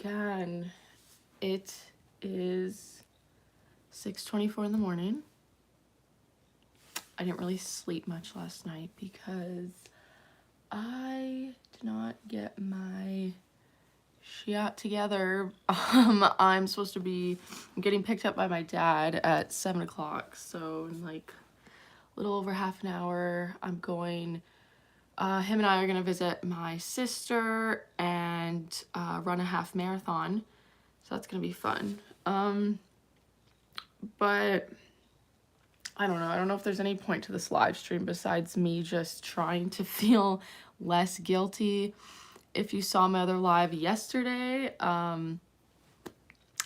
again. It is 6:24 in the morning. I didn't really sleep much last night because I did not get my shit together. I'm supposed to be getting picked up by my dad at 7 o'clock. So in like a little over half an hour, I'm going. Him and I are going to visit my sister and run a half marathon. So that's going to be fun. But I don't know. I don't know if there's any point to this live stream besides me just trying to feel less guilty. If you saw my other live yesterday,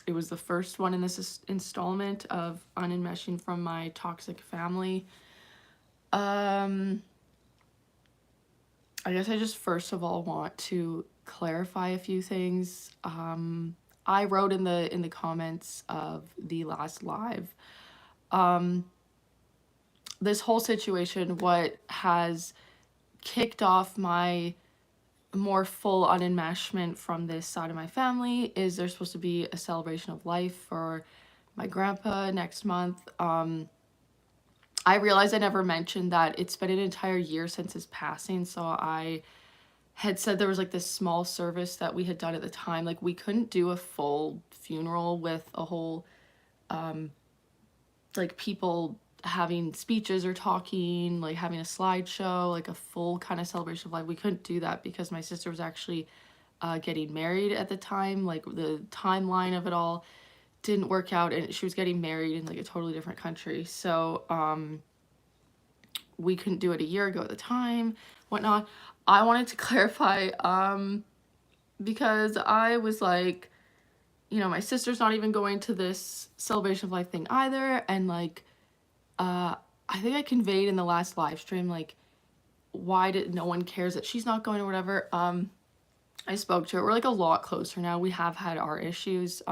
it was the first one in this installment of Un-enmeshing from My Toxic Family. I guess I just first of all want to clarify a few things. I wrote in the comments of the last live, this whole situation, what has kicked off my more full unenmeshment from this side of my family is there's supposed to be a celebration of life for my grandpa next month. I realized I never mentioned that it's been an entire year since his passing, so I had said there was like this small service that we had done at the time. Like, we couldn't do a full funeral with a whole like people having speeches or talking, like having a slideshow, like a full kind of celebration of life. We couldn't do that because my sister was actually getting married at the time. Like, the timeline of it all didn't work out, and she was getting married in like a totally different country. So we couldn't do it a year ago at the time, whatnot. I wanted to clarify because I was like, you know, my sister's not even going to this celebration of life thing either, and like I think I conveyed in the last live stream, like, why did no one cares that she's not going or whatever. I spoke to her. We're like a lot closer now. We have had our issues.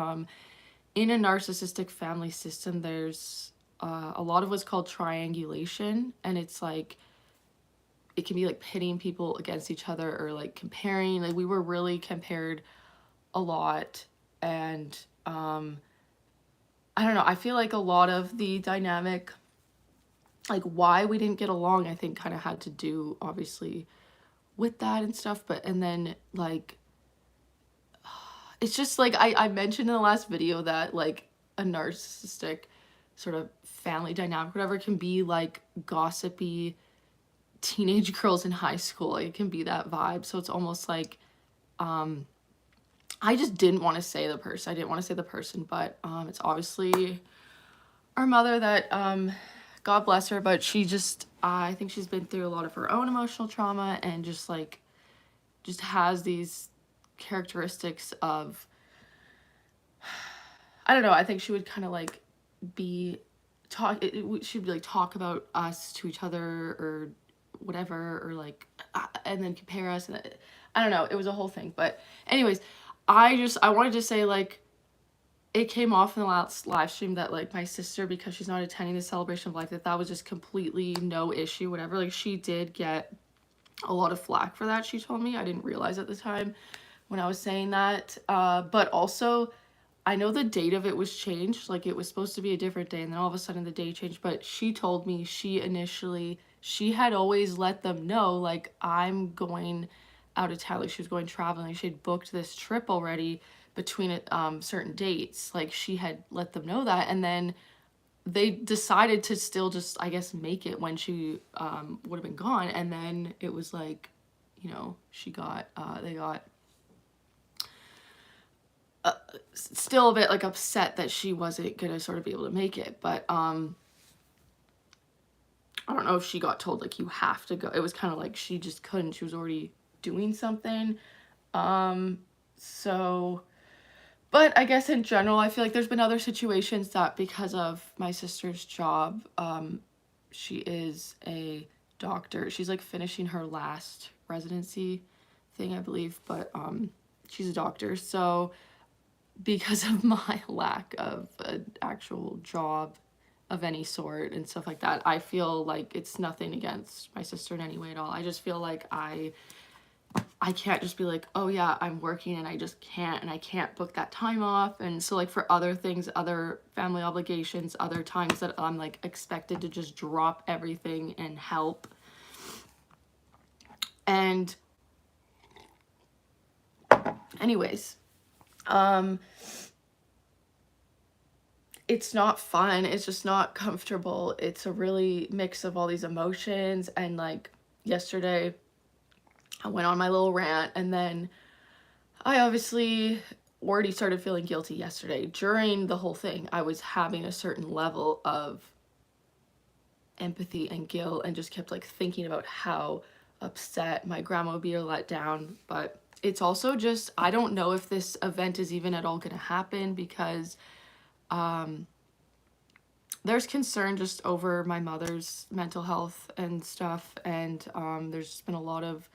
In a narcissistic family system, there's a lot of what's called triangulation, and it's like, it can be like pitting people against each other or like comparing. Like, we were really compared a lot, and I don't know, I feel like a lot of the dynamic, like why we didn't get along, I think kind of had to do obviously with that and stuff. But and then like it's just like I mentioned in the last video that like a narcissistic sort of family dynamic, whatever, can be like gossipy teenage girls in high school. Like, it can be that vibe. So it's almost like I just didn't want to say the person. I didn't want to say the person, but it's obviously our mother that God bless her, but she just, I think she's been through a lot of her own emotional trauma and just like just has these characteristics of, I don't know, I think she would kind of like be she'd be like talk about us to each other or whatever, or like and then compare us, and I don't know, it was a whole thing. But anyways, I wanted to say, like, it came off in the last live stream that like my sister, because she's not attending the celebration of life, that was just completely no issue, whatever. Like, she did get a lot of flack for that, she told me. I didn't realize at the time when I was saying that, but also I know the date of it was changed. Like, it was supposed to be a different day, and then all of a sudden the day changed. But she told me she had always let them know, like, I'm going out of town. Like, she was going traveling. She had booked this trip already between certain dates. Like, she had let them know that, and then they decided to still just, I guess, make it when she would have been gone. And then it was like, you know, they got still a bit like upset that she wasn't gonna sort of be able to make it. But I don't know if she got told like, you have to go. It was kind of like she just couldn't. She was already doing something. So, but I guess in general, I feel like there's been other situations that because of my sister's job, she is a doctor. She's like finishing her last residency thing, I believe, but she's a doctor. So because of my lack of an actual job of any sort and stuff like that, I feel like it's nothing against my sister in any way at all. I just feel like I I can't just be like, oh yeah, I'm working and I just can't, and I can't book that time off. And so like for other things, other family obligations, other times that I'm like expected to just drop everything and help. And anyways, it's not fun. It's just not comfortable. It's a really mix of all these emotions. And like yesterday, I went on my little rant, and then I obviously already started feeling guilty yesterday. During the whole thing, I was having a certain level of empathy and guilt, and just kept like thinking about how upset my grandma would be or let down. But it's also just, I don't know if this event is even at all going to happen, because there's concern just over my mother's mental health and stuff. And there's been a lot of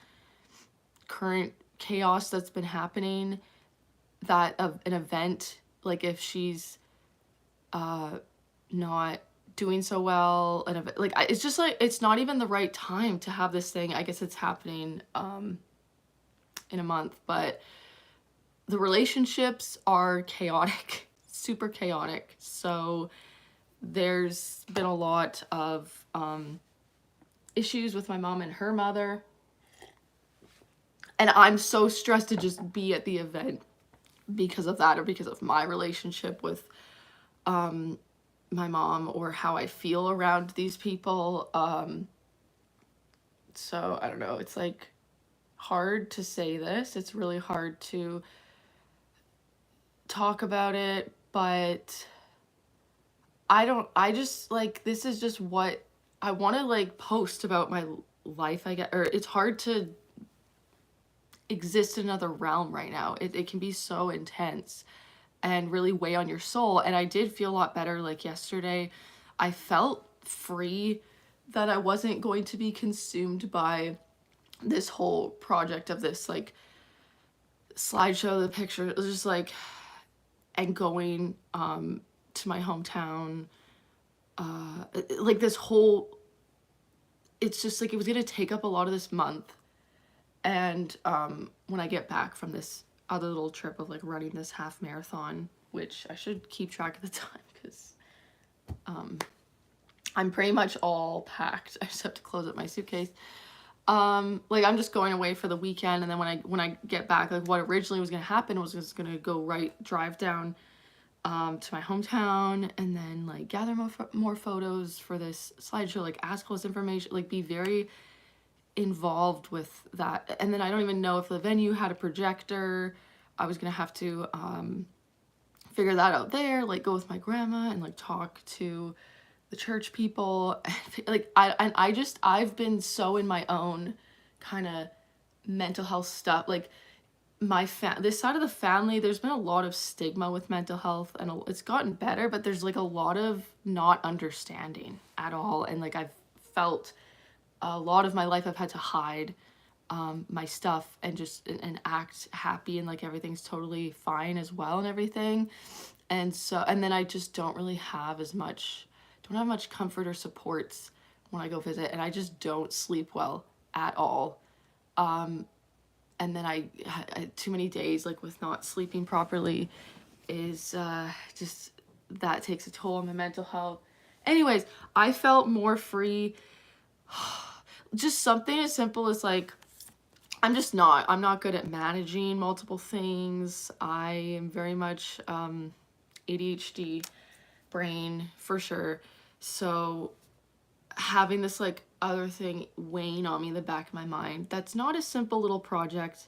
current chaos that's been happening, that of an event, like if she's not doing so well, and like it's just like, it's not even the right time to have this thing. I guess it's happening in a month, but the relationships are chaotic, super chaotic. So there's been a lot of issues with my mom and her mother, and I'm so stressed to just be at the event because of that, or because of my relationship with my mom, or how I feel around these people. So I don't know, it's like hard to say this. It's really hard to talk about it, but I just like, this is just what I want to like post about my life, I guess. Or it's hard to exist in another realm right now. It can be so intense and really weigh on your soul. And I did feel a lot better like yesterday. I felt free, that I wasn't going to be consumed by this whole project of this like slideshow, the picture. It was just like, and going to my hometown, like this whole, it's just like, it was gonna take up a lot of this month. And when I get back from this other little trip of like running this half marathon, which I should keep track of the time, because I'm pretty much all packed. I just have to close up my suitcase. Like I'm just going away for the weekend, and then when I get back, like what originally was gonna happen was just gonna go drive down to my hometown, and then like gather more photos for this slideshow, like ask all this information, like be very involved with that. And then I don't even know if the venue had a projector. I was gonna have to figure that out there, like go with my grandma and like talk to the church people. Like I've been so in my own kind of mental health stuff. Like this side of the family, there's been a lot of stigma with mental health, and it's gotten better, but there's like a lot of not understanding at all. And like I've felt a lot of my life I've had to hide my stuff, and just and act happy, and like everything's totally fine as well and everything. And so, and then I just don't have much comfort or supports when I go visit, and I just don't sleep well at all. And then I too many days like with not sleeping properly is just, that takes a toll on my mental health. Anyways, I felt more free. Just something as simple as like, I'm not good at managing multiple things. I am very much ADHD brain for sure. So having this like other thing weighing on me in the back of my mind, that's not a simple little project.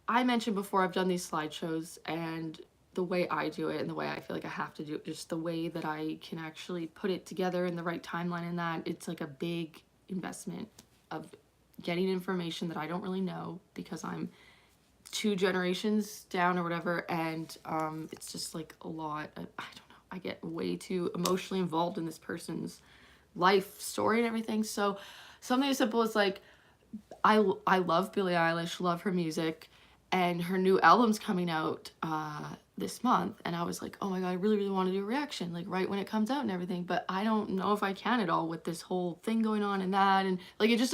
I mentioned before, I've done these slideshows, and the way I do it and the way I feel like I have to do it, just the way that I can actually put it together in the right timeline, and that it's like a big investment of getting information that I don't really know, because I'm 2 generations down or whatever. And it's just like a lot of, I don't know, I get way too emotionally involved in this person's life story and everything. So something as simple as like, I love Billie Eilish, love her music, and her new album's coming out this month, and I was like, oh my god, I really really want to do a reaction like right when it comes out and everything, but I don't know if I can at all with this whole thing going on and that, and like it just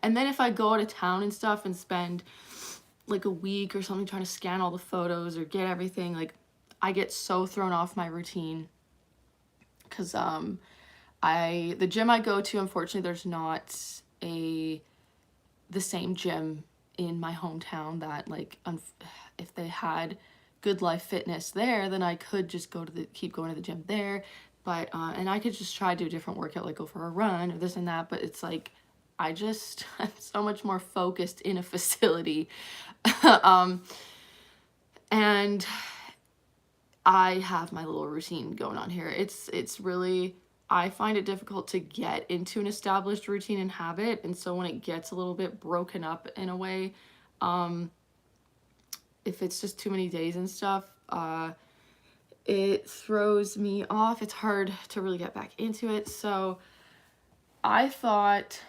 and then if I go out of town and stuff and spend like a week or something trying to scan all the photos or get everything, like I get so thrown off my routine because the gym I go to, unfortunately there's not the same gym in my hometown that like if they had Good Life Fitness there, then I could just keep going to the gym there, but and I could just try to do a different workout, like go for a run or this and that, but it's like I'm so much more focused in a facility. And I have my little routine going on here. It's really, I find it difficult to get into an established routine and habit, and so when it gets a little bit broken up in a way, if it's just too many days and stuff, it throws me off. It's hard to really get back into it. So I thought,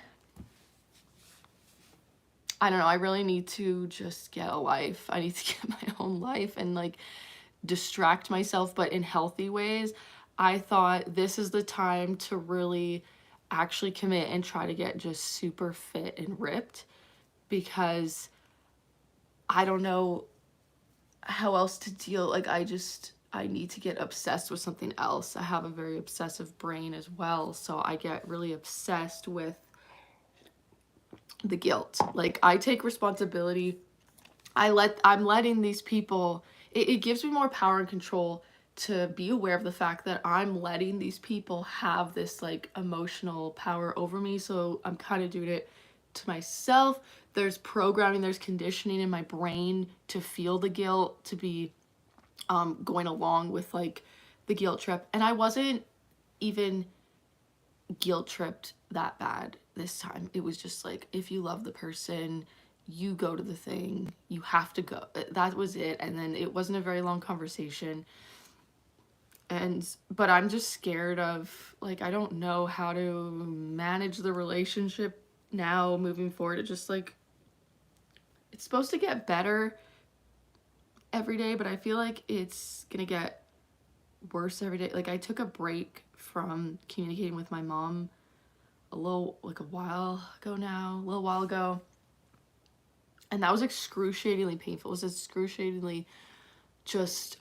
I don't know, I really need to just get a life. I need to get my own life and like distract myself, but in healthy ways. I thought this is the time to really actually commit and try to get just super fit and ripped, because I don't know how else to deal. Like I need to get obsessed with something else. I have a very obsessive brain as well, so I get really obsessed with the guilt. Like I take responsibility. I'm letting these people, it gives me more power and control to be aware of the fact that I'm letting these people have this like emotional power over me. So I'm kind of doing it to myself. There's programming, there's conditioning in my brain to feel the guilt, to be going along with like the guilt trip. And I wasn't even guilt tripped that bad this time. It was just like, if you love the person, you go to the thing, you have to go. That was it. And then it wasn't a very long conversation. But I'm just scared of, like, I don't know how to manage the relationship now moving forward. It just like, it's supposed to get better every day, but I feel like it's gonna get worse every day. Like I took a break from communicating with my mom a little while ago, and that was excruciatingly painful. It was excruciatingly just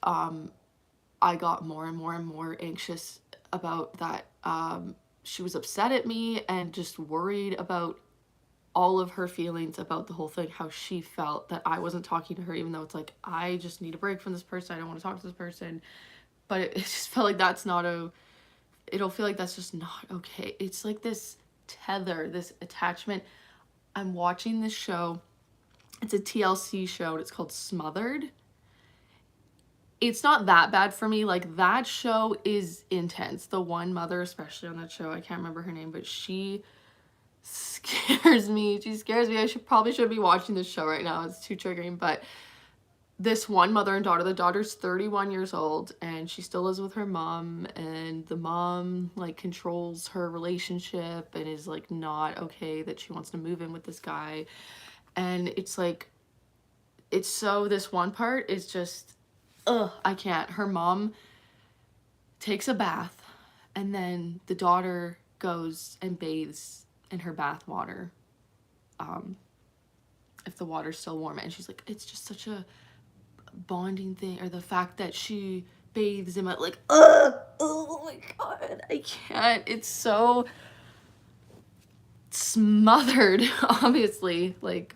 I got more and more and more anxious about that. She was upset at me and just worried about all of her feelings about the whole thing, how she felt that I wasn't talking to her, even though it's like, I just need a break from this person. I don't want to talk to this person. But it just felt like it'll feel like that's just not okay. It's like this tether, this attachment. I'm watching this show. It's a TLC show. It's called Smothered. It's not that bad for me. Like that show is intense. The one mother, especially on that show, I can't remember her name, but she scares me. She scares me. I probably should be watching this show right now. It's too triggering. But this one mother and daughter, the daughter's 31 years old and she still lives with her mom, and the mom like controls her relationship and is like not okay that she wants to move in with this guy. And it's like, this one part is just, I can't. Her mom takes a bath and then the daughter goes and bathes in her bath water, if the water's still warm. And she's like, it's just such a bonding thing, or the fact that she bathes in my, like, oh my god, I can't. It's so smothered, obviously, like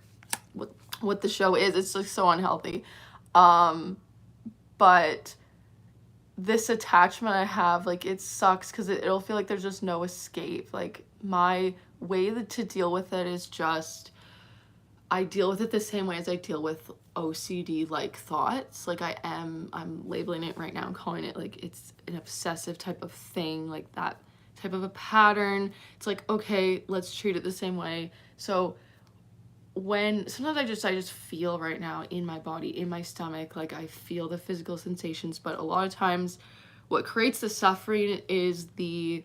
what the show is. It's like so unhealthy. But this attachment I have, like, it sucks because it'll feel like there's just no escape. Like my way to deal with it is just, I deal with it the same way as I deal with OCD like thoughts. Like I'm labeling it right now. I'm calling it like, it's an obsessive type of thing, like that type of a pattern. It's like, okay, let's treat it the same way. So when sometimes I just feel right now in my body, in my stomach, like I feel the physical sensations, but a lot of times what creates the suffering is the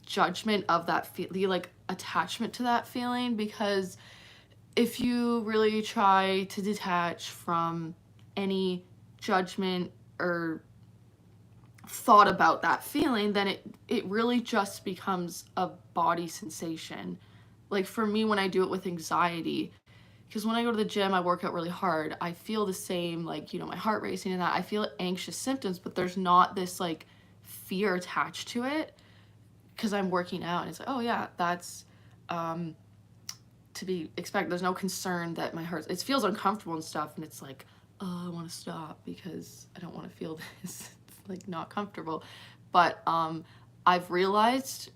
judgment of that the like attachment to that feeling, because if you really try to detach from any judgment or thought about that feeling, then it really just becomes a body sensation. Like for me, when I do it with anxiety, because when I go to the gym, I work out really hard, I feel the same, like, my heart racing and that. I feel anxious symptoms, but there's not this like fear attached to it because I'm working out, and it's like, oh yeah, that's to be expected. There's no concern that my heart, it feels uncomfortable and stuff, and it's like, oh, I want to stop because I don't want to feel this. It's like not comfortable. But I've realized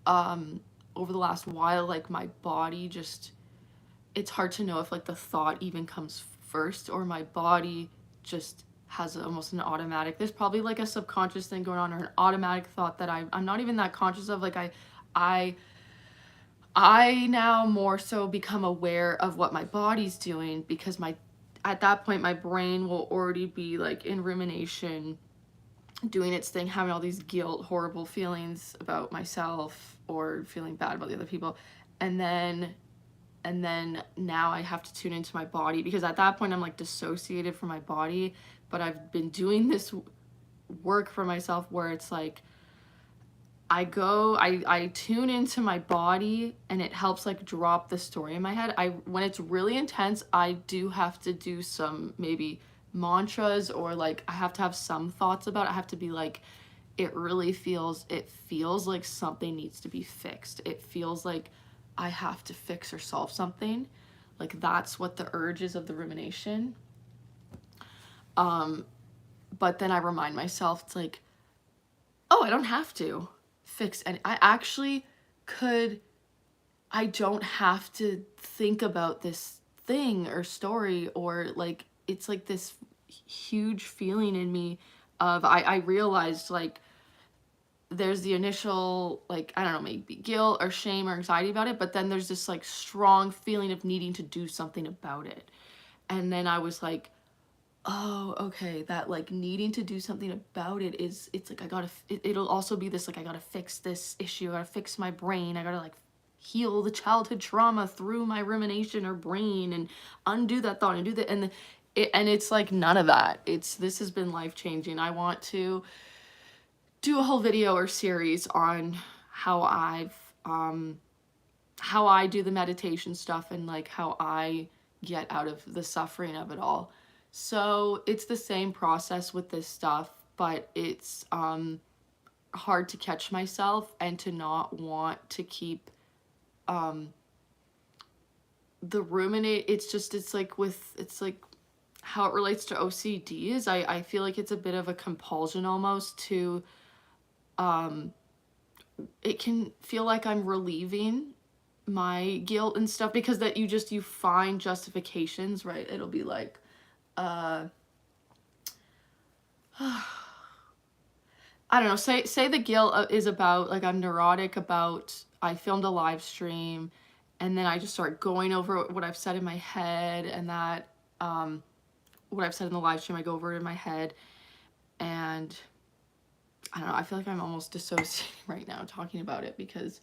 over the last while, like my body just, it's hard to know if like the thought even comes first or my body just has almost an automatic, there's probably like a subconscious thing going on or an automatic thought that I'm not even that conscious of. Like I now more so become aware of what my body's doing because at that point my brain will already be like in rumination, doing its thing, having all these guilt, horrible feelings about myself or feeling bad about the other people. And then now I have to tune into my body because at that point I'm like dissociated from my body. But I've been doing this work for myself where it's like I tune into my body and it helps like drop the story in my head. When it's really intense, I do have to do some maybe mantras or like I have to have some thoughts about it. I have to be like, it feels like something needs to be fixed. It feels like I have to fix or solve something. Like that's what the urge is of the rumination. But then I remind myself, it's like, oh, I don't have to fix any. I actually could, I don't have to think about this thing or story or like, it's like this huge feeling in me of, I realized like, there's the initial, like, I don't know, maybe guilt or shame or anxiety about it, but then there's this like strong feeling of needing to do something about it. And then I was like, oh, okay, that like needing to do something about it is, it's like, it'll also be this, like, I gotta fix this issue, I gotta fix my brain, I gotta like heal the childhood trauma through my rumination or brain and undo that thought and do that. And it's like none of that. This has been life changing. I want to do a whole video or series on how I do the meditation stuff and like how I get out of the suffering of it all. So it's the same process with this stuff, but it's hard to catch myself and to not want to keep the ruminate. It's like how it relates to OCD is I feel like it's a bit of a compulsion almost to it can feel like I'm relieving my guilt and stuff because that you find justifications, right? It'll be like I don't know, say the guilt is about like I'm neurotic about, I filmed a live stream and then I just start going over what I've said in my head, and that what I've said in the live stream I go over it in my head, and I don't know, I feel like I'm almost dissociating right now talking about it because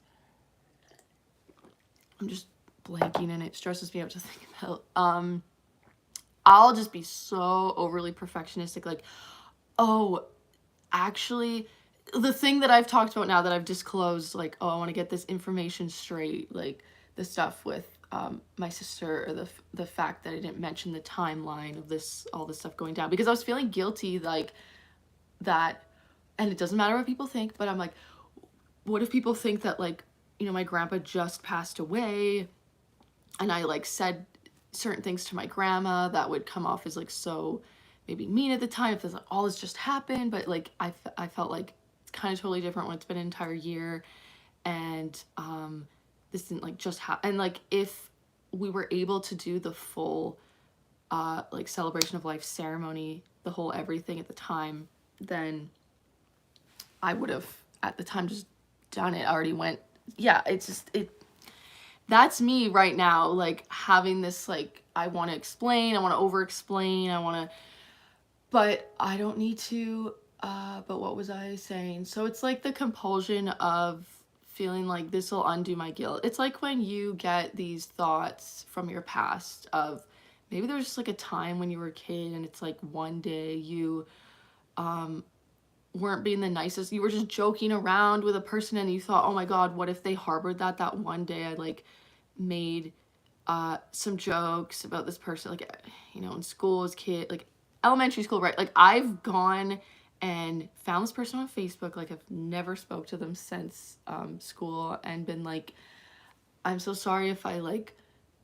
I'm just blanking and it stresses me out to think about. I'll just be so overly perfectionistic, like, oh, actually, the thing that I've talked about now that I've disclosed, like, oh, I want to get this information straight, like the stuff with my sister, or the fact that I didn't mention the timeline of all this stuff going down because I was feeling guilty, like that. And it doesn't matter what people think, but I'm like, what if people think that like, my grandpa just passed away and I like said certain things to my grandma that would come off as like so maybe mean at the time, if this like all has just happened, but like I felt like it's kind of totally different when it's been an entire year, and this didn't like just happen. And like if we were able to do the full like celebration of life ceremony, the whole everything at the time, then I would have at the time just done it. I already went, yeah, it's just that's me right now, like having this like I want to explain, I want to over explain, but I don't need to. But what was I saying? So it's like the compulsion of feeling like this will undo my guilt. It's like when you get these thoughts from your past of maybe there's just like a time when you were a kid and it's like one day you weren't being the nicest. You were just joking around with a person and you thought, oh my God, what if they harbored that one day I like made some jokes about this person, like, you know, in school as kid, like elementary school, right? Like I've gone and found this person on Facebook, like I've never spoke to them since school, and been like, I'm so sorry if I like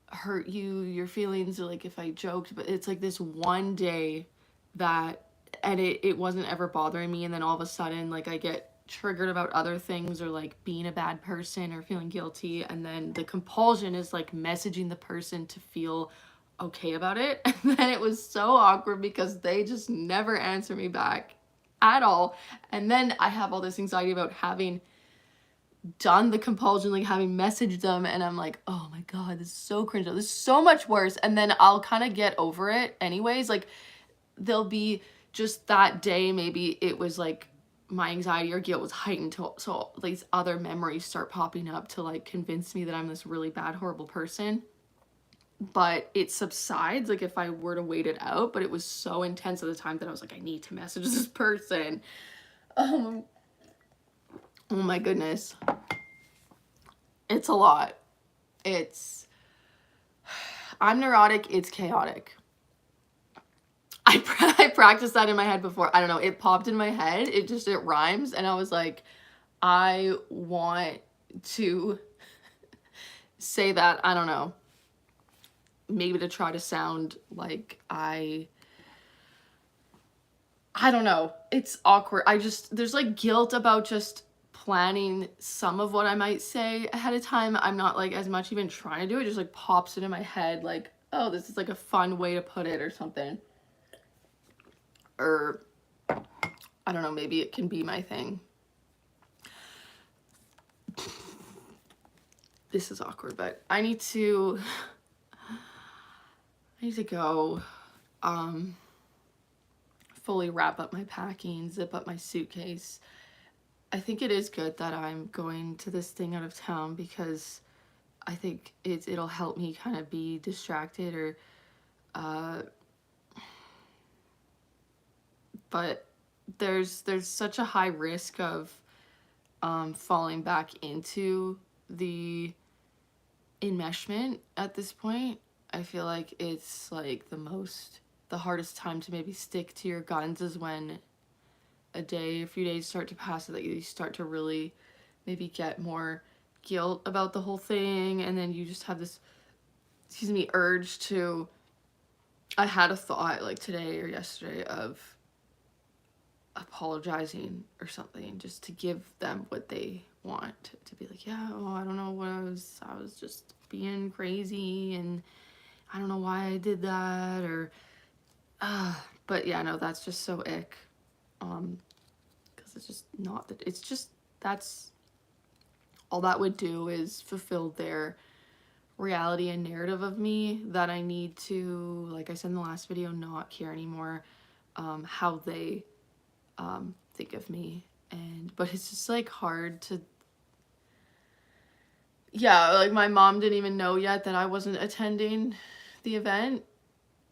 hurt your feelings, or like if I joked, but it's like this one day that, and it wasn't ever bothering me, and then all of a sudden like I get triggered about other things, or like being a bad person or feeling guilty, and then the compulsion is like messaging the person to feel okay about it. And then it was so awkward because they just never answer me back at all, and then I have all this anxiety about having done the compulsion, like having messaged them, and I'm like, oh my God, this is so cringe, this is so much worse. And then I'll kind of get over it anyways. Like there'll be just that day, maybe it was like my anxiety or guilt was heightened so these other memories start popping up to like convince me that I'm this really bad, horrible person. But it subsides like if I were to wait it out, but it was so intense at the time that I was like, I need to message this person. Oh my goodness, it's a lot. I'm neurotic, it's chaotic. I practiced that in my head before. I don't know, it popped in my head, it rhymes, and I was like, I want to say that, I don't know, maybe to try to sound like I don't know, it's awkward. There's like guilt about just planning some of what I might say ahead of time. I'm not like as much even trying to do it, just like pops into my head like, oh, this is like a fun way to put it or something. Or I don't know, maybe it can be my thing. This is awkward, but I need to go fully wrap up my packing, zip up my suitcase. I think it is good that I'm going to this thing out of town, because I think it'll help me kind of be distracted, or but there's such a high risk of falling back into the enmeshment at this point. I feel like it's like the hardest time to maybe stick to your guns is when a few days start to pass, so that you start to really maybe get more guilt about the whole thing, and then you just have this, urge to, I had a thought like today or yesterday of apologizing or something, just to give them what they want, to be like, yeah, oh, I don't know what I was just being crazy, and I don't know why I did that, or but yeah, no, that's just so ick, because it's just not that, it's just, that's all that would do is fulfill their reality and narrative of me, that I need to, like I said in the last video, not care anymore how they think of me. But it's just like hard to, yeah, like my mom didn't even know yet that I wasn't attending the event,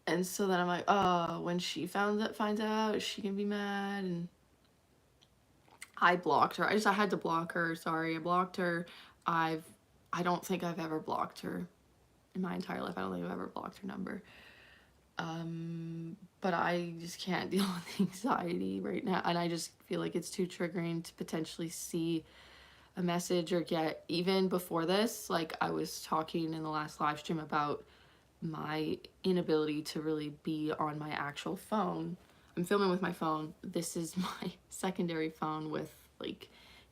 and so then I'm like, oh, when she finds out, she can be mad. And I blocked her. I had to block her. Sorry, I blocked her. I don't think I've ever blocked her in my entire life. I don't think I've ever blocked her number. But I just can't deal with anxiety right now, and I just feel like it's too triggering to potentially see a message or get, even before this, like I was talking in the last live stream about my inability to really be on my actual phone. I'm filming with my phone. This is my secondary phone with like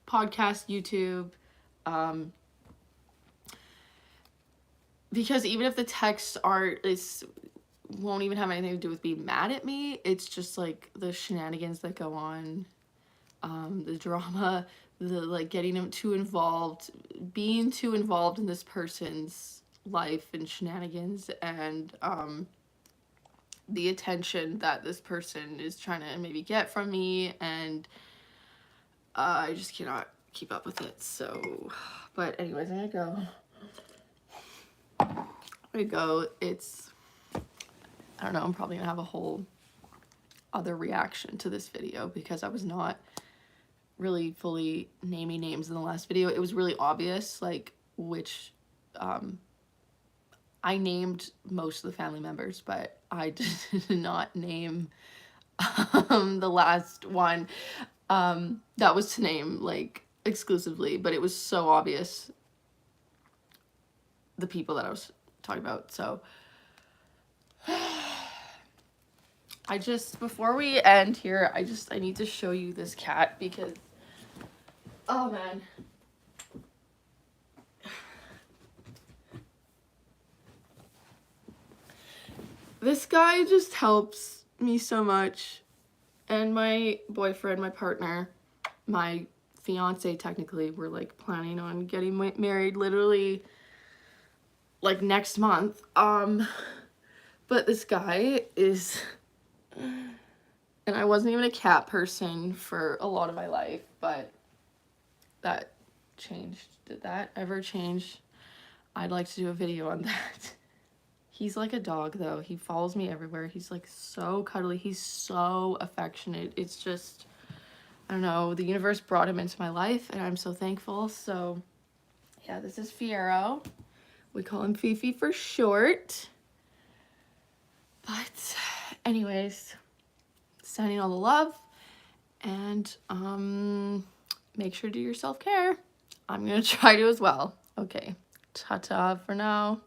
podcast, YouTube, because even if the texts won't even have anything to do with being mad at me, it's just like the shenanigans that go on, the drama, the like getting them too involved, being too involved in this person's life and shenanigans, and the attention that this person is trying to maybe get from me, and I just keep up with it. So, but anyways, I'm gonna go. It's, I don't know, I'm probably gonna have a whole other reaction to this video because I was not really fully naming names in the last video. It was really obvious, like, which, I named most of the family members, but I did not name the last one. That was to name, like, exclusively, but it was so obvious the people that I was talking about. So I just, before we end here, I need to show you this cat because, oh man. This guy just helps me so much. And my boyfriend, my partner, my fiance, technically, we're like planning on getting married literally like next month. But this guy is, and I wasn't even a cat person for a lot of my life, but that changed. Did that ever change? I'd like to do a video on that. He's like a dog though. He follows me everywhere. He's like so cuddly. He's so affectionate. It's just, I don't know, the universe brought him into my life and I'm so thankful. So yeah, this is Fiero. We call him Fifi for short. But anyways, sending all the love and make sure to do your self-care. I'm gonna try to as well. Okay, ta-ta for now.